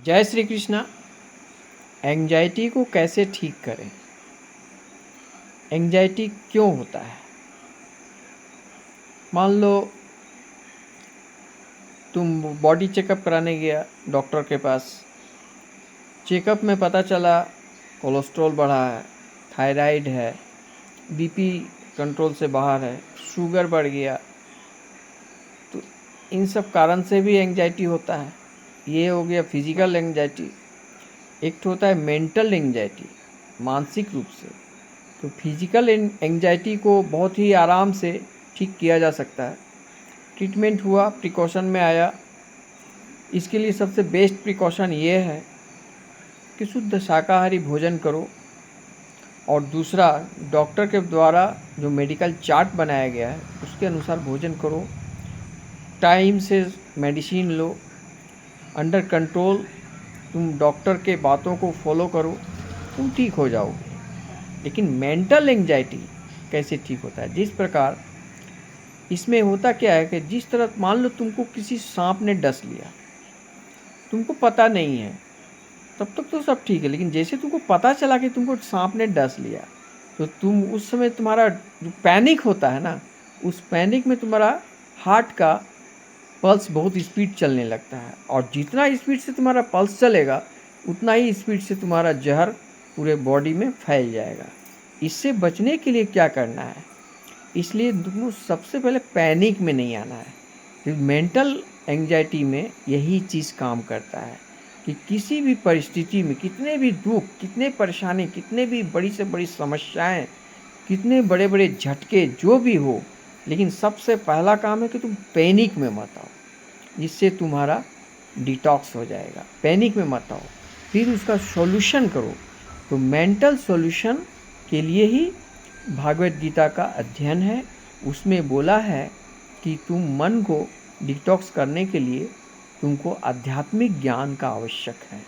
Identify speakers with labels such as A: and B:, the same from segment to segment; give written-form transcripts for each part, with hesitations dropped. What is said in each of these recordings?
A: जय श्री कृष्णा। एंजाइटी को कैसे ठीक करें? एंजाइटी क्यों होता है? मान लो तुम बॉडी चेकअप कराने गया डॉक्टर के पास। चेकअप में पता चला कोलेस्ट्रॉल बढ़ा है, थायराइड है, बीपी कंट्रोल से बाहर है, शुगर बढ़ गया। तो इन सब कारण से भी एंजाइटी होता है। ये हो गया फिजिकल एंजाइटी। एक तो होता है मेंटल एंजाइटी, मानसिक रूप से। तो फिजिकल एंजाइटी को बहुत ही आराम से ठीक किया जा सकता है। ट्रीटमेंट हुआ, प्रिकॉशन में आया। इसके लिए सबसे बेस्ट प्रिकॉशन ये है कि शुद्ध शाकाहारी भोजन करो, और दूसरा डॉक्टर के द्वारा जो मेडिकल चार्ट बनाया गया है उसके अनुसार भोजन करो, टाइम से मेडिसिन लो, अंडर कंट्रोल। तुम डॉक्टर के बातों को फॉलो करो, तुम ठीक हो जाओगे। लेकिन मेंटल एंजाइटी कैसे ठीक होता है? जिस प्रकार इसमें होता क्या है कि जिस तरह मान लो तुमको किसी सांप ने डस लिया, तुमको पता नहीं है, तब तक तो सब ठीक है। लेकिन जैसे तुमको पता चला कि तुमको सांप ने डस लिया, तो तुम उस समय तुम्हारा जो पैनिक होता है ना, उस पैनिक में तुम्हारा हार्ट का पल्स बहुत स्पीड चलने लगता है, और जितना स्पीड से तुम्हारा पल्स चलेगा उतना ही स्पीड से तुम्हारा जहर पूरे बॉडी में फैल जाएगा। इससे बचने के लिए क्या करना है? इसलिए तुमको सबसे पहले पैनिक में नहीं आना है। तो मेंटल एंजाइटी में यही चीज़ काम करता है कि किसी भी परिस्थिति में, कितने भी दुख, कितने परेशानी, कितने भी बड़ी से बड़ी समस्याएं, कितने बड़े बड़े झटके जो भी हो, लेकिन सबसे पहला काम है कि तुम पैनिक में मत आओ, जिससे तुम्हारा डिटॉक्स हो जाएगा। पैनिक में मत आओ, फिर उसका सॉल्यूशन करो। तो मेंटल सॉल्यूशन के लिए ही भागवत गीता का अध्ययन है। उसमें बोला है कि तुम मन को डिटॉक्स करने के लिए तुमको आध्यात्मिक ज्ञान का आवश्यक है,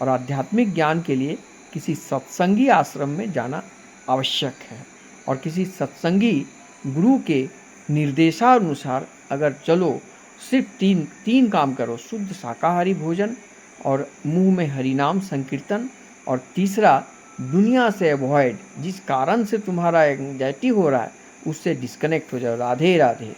A: और आध्यात्मिक ज्ञान के लिए किसी सत्संगी आश्रम में जाना आवश्यक है, और किसी सत्संगी गुरु के निर्देशानुसार अगर चलो, सिर्फ तीन काम करो: शुद्ध शाकाहारी भोजन, और मुंह में हरिनाम संकीर्तन, और तीसरा दुनिया से अवॉइड, जिस कारण से तुम्हारा एंजाइटी हो रहा है उससे डिस्कनेक्ट हो जाओ। राधे राधे।